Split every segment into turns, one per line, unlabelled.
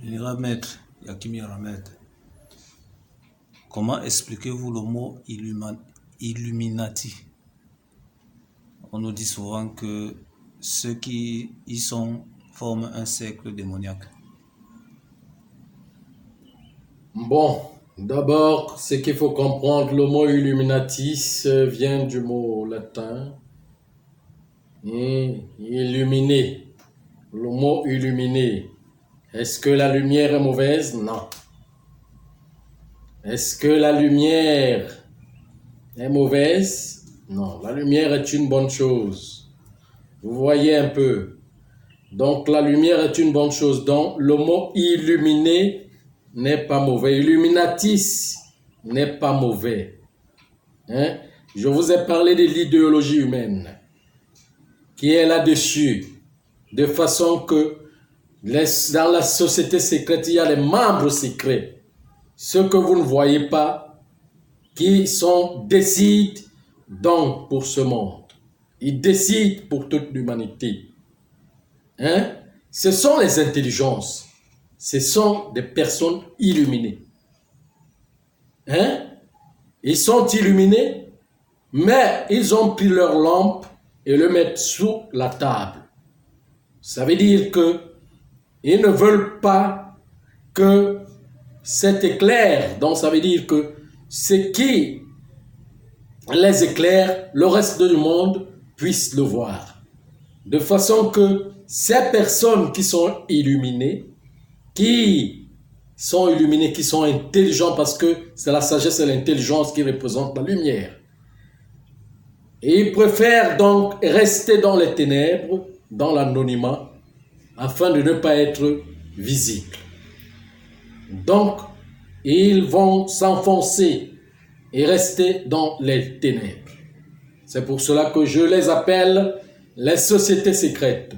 Ramet, Yakimi Ramet, comment expliquez-vous le mot Illuminati? On nous dit souvent que ceux qui y sont forment un cercle démoniaque.
Bon, d'abord, ce qu'il faut comprendre, le mot Illuminatis vient du mot latin illuminer. Le mot illuminer. Est-ce que la lumière est mauvaise? Non. Est-ce que la lumière est mauvaise? Non. La lumière est une bonne chose. Vous voyez un peu. Donc la lumière est une bonne chose. Donc le mot illuminer n'est pas mauvais. Illuminatis n'est pas mauvais. Hein? Je vous ai parlé de l'idéologie humaine qui est là-dessus, de façon que dans la société secrète, il y a des membres secrets, ceux que vous ne voyez pas, qui décident donc pour ce monde. Ils décident pour toute l'humanité. Hein? Ce sont les intelligences. Ce sont des personnes illuminées. Hein? Ils sont illuminés, mais ils ont pris leur lampe et le mettent sous la table. Ça veut dire que ils ne veulent pas que cet éclair, donc ça veut dire que ce qui les éclaire, le reste du monde puisse le voir. De façon que ces personnes qui sont illuminées, qui sont intelligents, parce que c'est la sagesse et l'intelligence qui représentent la lumière. Et ils préfèrent donc rester dans les ténèbres, dans l'anonymat, afin de ne pas être visibles. Donc, ils vont s'enfoncer et rester dans les ténèbres. C'est pour cela que je les appelle les sociétés secrètes.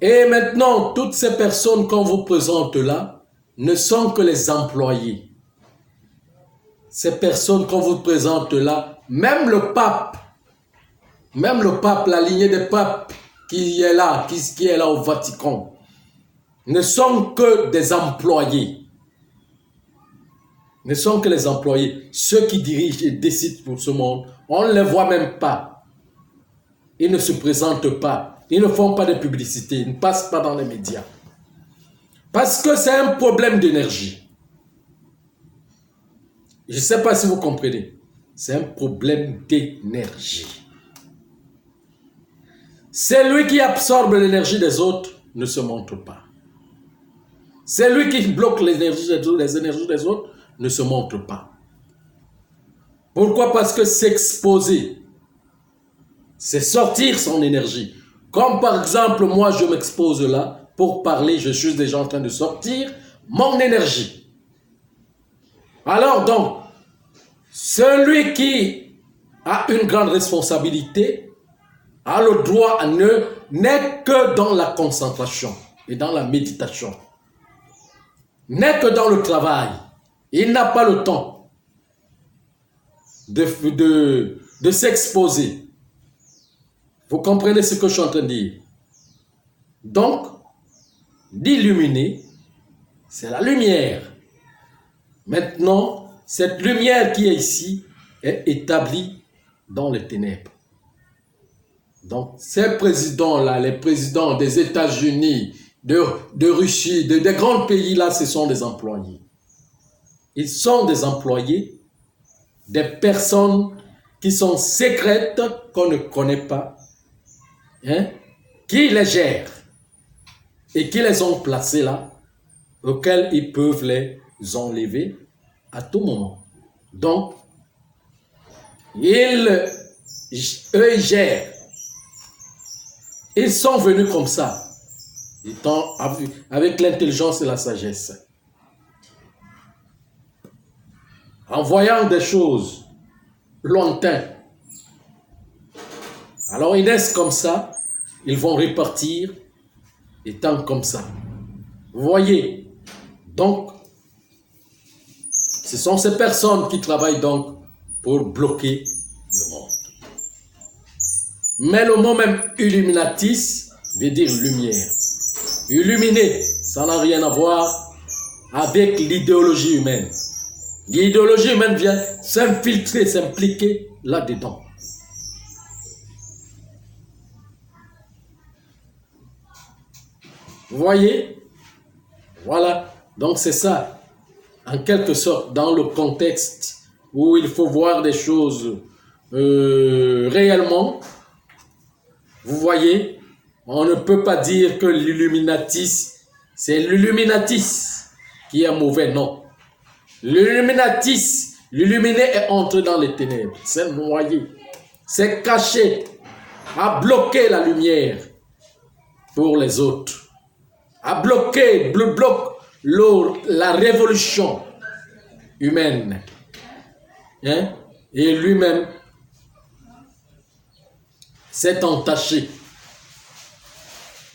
Et maintenant, toutes ces personnes qu'on vous présente là ne sont que les employés. Ces personnes qu'on vous présente là, même le pape, la lignée des papes qui est là au Vatican, ne sont que des employés. Ne sont que les employés. Ceux qui dirigent et décident pour ce monde, on ne les voit même pas. Ils ne se présentent pas. Ils ne font pas de publicité. Ils ne passent pas dans les médias. Parce que c'est un problème d'énergie. Je ne sais pas si vous comprenez. C'est un problème d'énergie. Celui qui absorbe l'énergie des autres ne se montre pas. Celui qui bloque les énergies des autres ne se montre pas. Pourquoi? Parce que s'exposer, c'est sortir son énergie. Comme par exemple, moi je m'expose là, pour parler, je suis déjà en train de sortir mon énergie. Alors donc, celui qui a une grande responsabilité a le droit n'est que dans la concentration et dans la méditation. N'est que dans le travail. Il n'a pas le temps de s'exposer. Vous comprenez ce que je suis en train de dire? Donc, d'illuminer, c'est la lumière. Maintenant, cette lumière qui est ici est établie dans les ténèbres. Donc, ces présidents-là, les présidents des États-Unis, de Russie, des grands pays-là, ce sont des employés. Ils sont des employés, des personnes qui sont secrètes, qu'on ne connaît pas, hein, qui les gèrent et qui les ont placés là, auxquels ils peuvent les enlever à tout moment. Donc, eux, ils gèrent. Ils sont venus comme ça, avec l'intelligence et la sagesse. En voyant des choses lointaines. Alors ils naissent comme ça, ils vont repartir étant comme ça. Vous voyez? Donc, ce sont ces personnes qui travaillent donc pour bloquer le monde. Mais le mot même illuminatis veut dire lumière. Illuminer, Ça n'a rien à voir avec l'idéologie humaine. L'idéologie humaine vient s'infiltrer, s'impliquer là-dedans. Vous voyez? Voilà. Donc c'est ça, en quelque sorte, dans le contexte où il faut voir des choses réellement. Vous voyez, on ne peut pas dire que l'illuminatisme, c'est l'illuminatisme qui est mauvais, non. L'illuminatisme, l'illuminé est entré dans les ténèbres, c'est noyé, c'est caché, a bloqué la lumière pour les autres, a bloqué, bloque la révolution humaine. Hein? Et lui-même s'est entaché.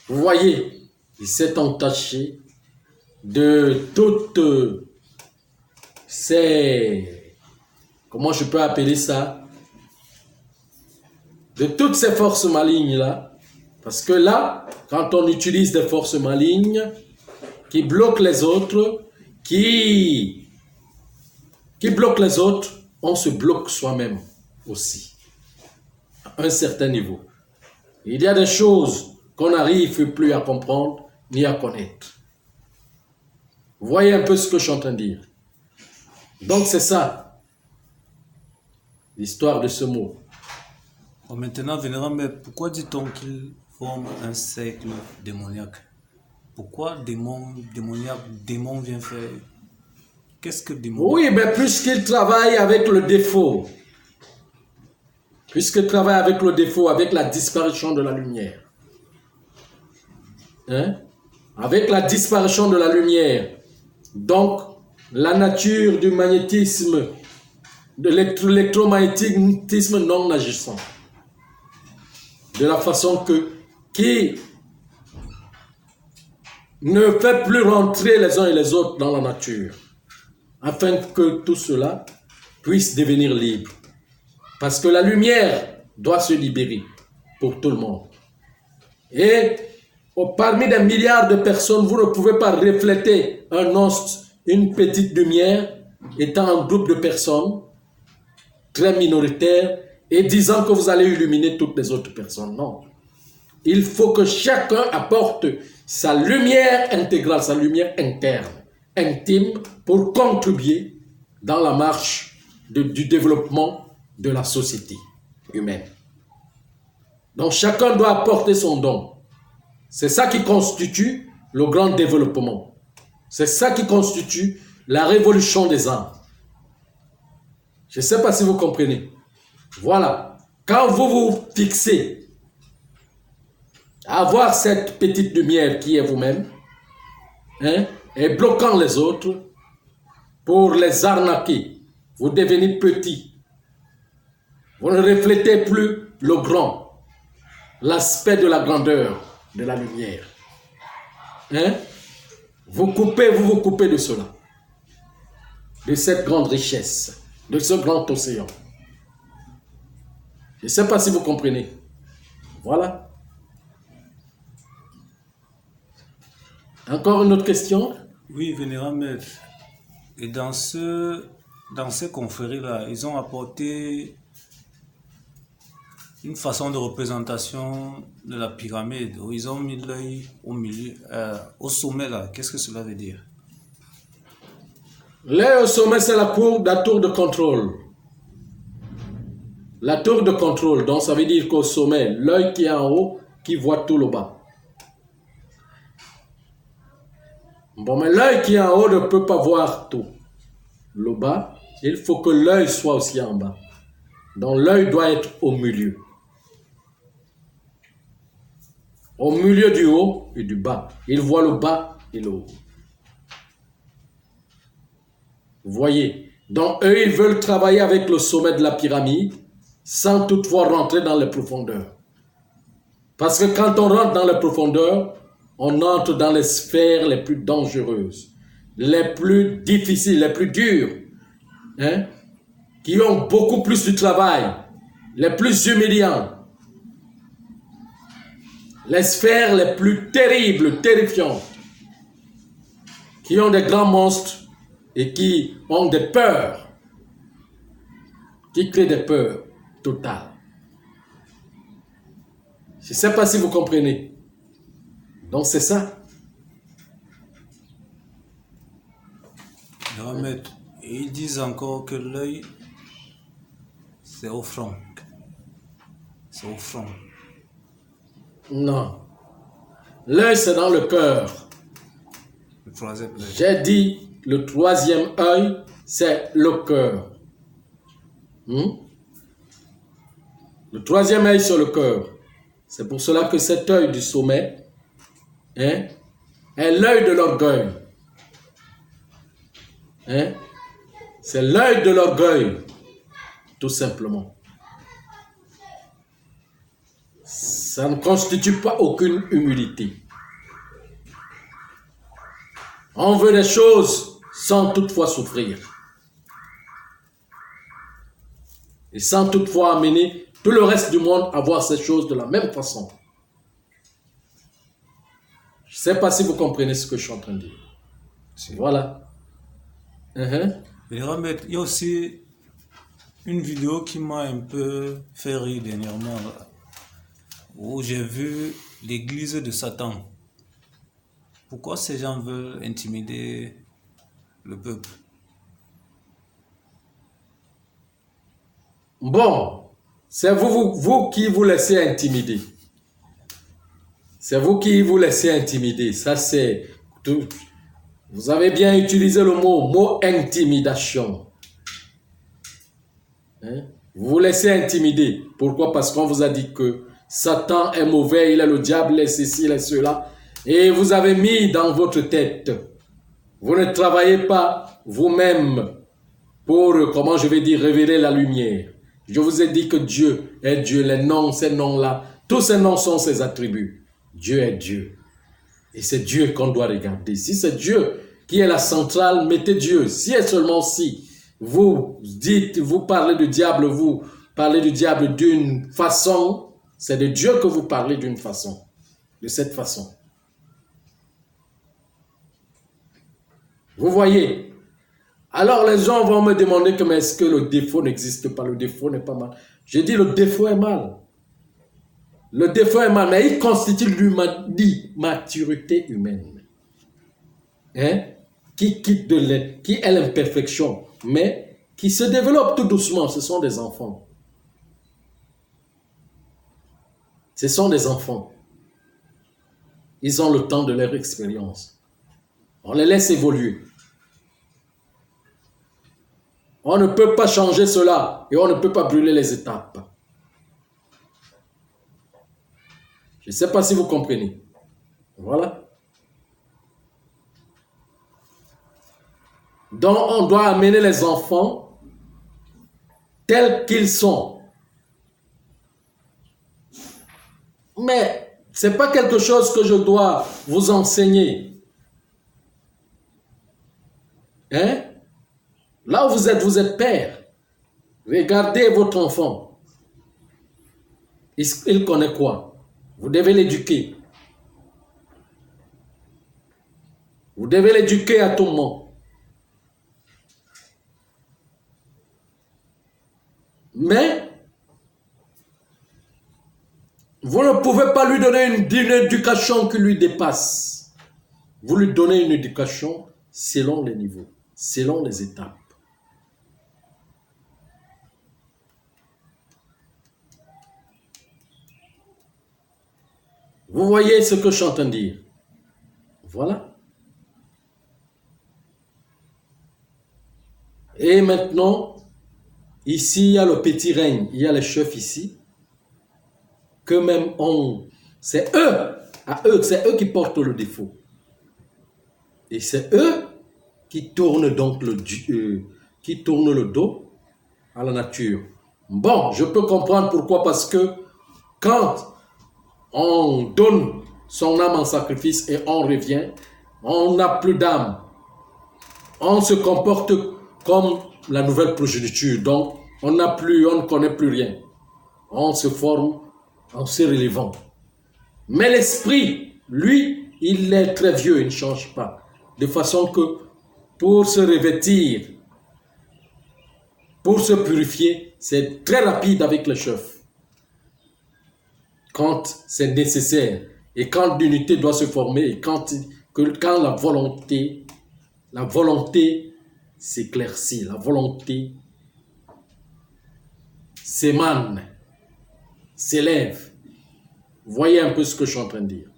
Vous voyez, il s'est entaché de toutes ces, comment je peux appeler ça, de toutes ces forces malignes là, parce que là, quand on utilise des forces malignes qui bloquent les autres, qui bloquent les autres, on se bloque soi-même aussi, à un certain niveau. Il y a des choses qu'on n'arrive plus à comprendre ni à connaître. Vous voyez un peu ce que je suis en train de dire. Donc c'est ça, l'histoire de ce mot.
Bon, maintenant, Vénérable, mais pourquoi dit-on qu'il forme un cercle démoniaque? Pourquoi démon vient faire? Qu'est-ce que démon?
Oui, mais puisqu'il travaille avec le défaut, puisqu'il travaille avec le défaut, avec la disparition de la lumière, hein? Avec la disparition de la lumière, donc la nature du magnétisme, de l'électromagnétisme non agissant, de la façon qui ne fait plus rentrer les uns et les autres dans la nature, afin que tout cela puisse devenir libre. Parce que la lumière doit se libérer pour tout le monde. Et parmi des milliards de personnes, vous ne pouvez pas refléter une petite lumière étant un groupe de personnes très minoritaires et disant que vous allez illuminer toutes les autres personnes. Non. Il faut que chacun apporte sa lumière intégrale, sa lumière interne, intime, pour contribuer dans la marche du développement de la société humaine. Donc chacun doit apporter son don. C'est ça qui constitue le grand développement. C'est ça qui constitue la révolution des âmes. Je ne sais pas si vous comprenez. Voilà. Quand vous vous fixez à avoir cette petite lumière qui est vous-même, hein, et bloquant les autres pour les arnaquer, vous devenez petit. Vous ne reflétez plus le grand, l'aspect de la grandeur de la lumière. Hein? Vous vous coupez de cela, de cette grande richesse, de ce grand océan. Je ne sais pas si vous comprenez. Voilà. Encore une autre question?
Oui, Vénérable Maître. Et dans ces confréries-là, ils ont apporté une façon de représentation de la pyramide, où ils ont mis l'œil au milieu, au sommet là. Qu'est-ce que cela veut dire?
L'œil au sommet, c'est la tour de contrôle. La tour de contrôle, donc ça veut dire qu'au sommet, l'œil qui est en haut, qui voit tout le bas. Bon, mais l'œil qui est en haut ne peut pas voir tout le bas. Il faut que l'œil soit aussi en bas. Donc l'œil doit être au milieu. Au milieu du haut et du bas. Il voit le bas et le haut. Vous voyez? Donc eux, ils veulent travailler avec le sommet de la pyramide sans toutefois rentrer dans les profondeurs. Parce que quand on rentre dans les profondeurs, on entre dans les sphères les plus dangereuses, les plus difficiles, les plus dures, hein, qui ont beaucoup plus de travail, les plus humiliants, les sphères les plus terribles, terrifiantes. qui ont des grands monstres et qui ont des peurs, qui créent des peurs totales. Je ne sais pas si vous comprenez. Donc c'est ça.
Ils disent encore que l'œil, c'est au front. C'est au front.
Non. L'œil, c'est dans le cœur.
Le troisième œil.
J'ai dit, le troisième œil, c'est le cœur. Le troisième œil sur le cœur. C'est pour cela que cet œil du sommet est l'œil de l'orgueil. C'est l'œil de l'orgueil, tout simplement. Ça ne constitue pas aucune humilité. On veut des choses sans toutefois souffrir. Et sans toutefois amener tout le reste du monde à voir ces choses de la même façon. Je ne sais pas si vous comprenez ce que je suis en train de dire. Voilà.
Il y a aussi une vidéo qui m'a un peu fait rire dernièrement, où j'ai vu l'église de Satan. Pourquoi ces gens veulent intimider le peuple?
Bon, c'est vous qui vous laissez intimider. C'est vous qui vous laissez intimider. Ça, c'est tout. Vous avez bien utilisé le mot intimidation. Vous vous laissez intimider. Pourquoi? Parce qu'on vous a dit que Satan est mauvais, il est le diable, il est ceci, il est cela. Et vous avez mis dans votre tête. Vous ne travaillez pas vous-même pour, comment je vais dire, révéler la lumière. Je vous ai dit que Dieu est Dieu. Les noms, ces noms-là, tous ces noms sont ses attributs. Dieu est Dieu. Et c'est Dieu qu'on doit regarder. Si c'est Dieu qui est la centrale, mettez Dieu. Si et seulement si vous dites, vous parlez du diable d'une façon, c'est de Dieu que vous parlez d'une façon. De cette façon. Vous voyez? Alors les gens vont me demander que mais est-ce que le défaut n'existe pas? Le défaut n'est pas mal. J'ai dit le défaut est mal. Le défaut est mal, mais il constitue l'immaturité humaine. Qui quitte qui est l'imperfection, mais qui se développe tout doucement. Ce sont des enfants. Ce sont des enfants. Ils ont le temps de leur expérience. On les laisse évoluer. On ne peut pas changer cela et on ne peut pas brûler les étapes. Je ne sais pas si vous comprenez. Voilà. Donc, on doit amener les enfants tels qu'ils sont. Mais ce n'est pas quelque chose que je dois vous enseigner. Là où vous êtes père. Regardez votre enfant. Il connaît quoi? Vous devez l'éduquer. Vous devez l'éduquer à tout moment. Mais, vous ne pouvez pas lui donner une éducation qui lui dépasse. Vous lui donnez une éducation selon les niveaux, selon les étapes. Vous voyez ce que je suis en train de dire? Voilà. Et maintenant, ici, il y a le petit règne. Il y a les chefs ici. Que même c'est eux qui portent le défaut. Et c'est eux qui tournent donc qui tournent le dos à la nature. Bon, je peux comprendre pourquoi. Parce que quand on donne son âme en sacrifice et on revient, on n'a plus d'âme. On se comporte comme la nouvelle progéniture. Donc, on ne connaît plus rien. On se forme en se relevant. Mais l'esprit, lui, il est très vieux, il ne change pas. de façon que pour se revêtir, pour se purifier, c'est très rapide avec le chef. Quand c'est nécessaire et quand l'unité doit se former et quand la volonté s'éclaircit, la volonté s'émane, s'élève. Voyez un peu ce que je suis en train de dire.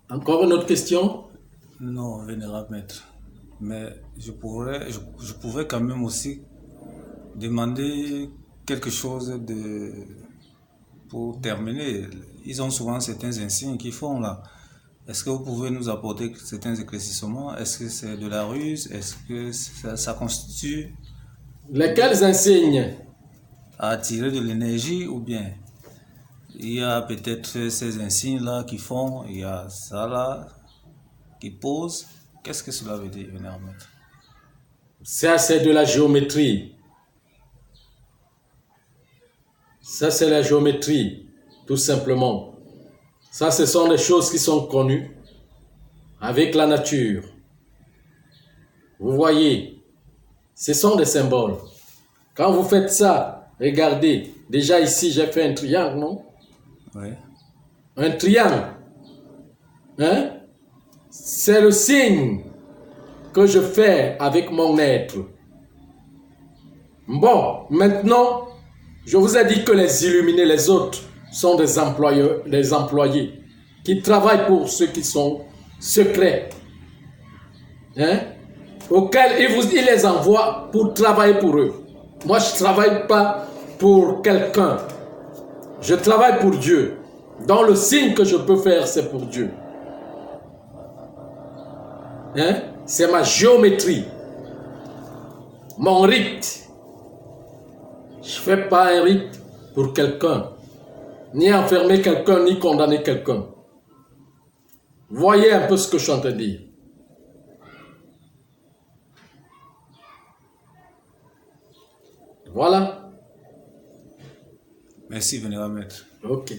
Encore une autre question?
Non, vénérable maître. Mais je pouvais quand même aussi demander quelque chose pour terminer. Ils ont souvent certains insignes qu'ils font là. Est-ce que vous pouvez nous apporter certains éclaircissements? Est-ce que c'est de la ruse? Est-ce que ça constitue...
Lesquels insignes?
À attirer de l'énergie ou bien il y a peut-être ces insignes-là qui font, il y a ça là qui pose. Qu'est-ce que cela veut dire, vénérable maître?
Ça, c'est de la géométrie. Ça, c'est la géométrie, tout simplement. Ça, ce sont des choses qui sont connues avec la nature. Vous voyez, ce sont des symboles. Quand vous faites ça, regardez, déjà ici, j'ai fait un triangle, non?
Oui.
Un triangle. Hein? C'est le signe que je fais avec mon être. Bon, maintenant, je vous ai dit que les illuminés, les autres, sont des employés qui travaillent pour ceux qui sont secrets. Hein? Auxquels il les envoie pour travailler pour eux. Moi, je ne travaille pas pour quelqu'un. Je travaille pour Dieu. Donc, le signe que je peux faire, c'est pour Dieu. Hein? C'est ma géométrie. Mon rite. Je ne fais pas un rite pour quelqu'un. Ni enfermer quelqu'un, ni condamner quelqu'un. Voyez un peu ce que je suis en train de dire. Voilà.
Merci, vénérable maître.
Ok.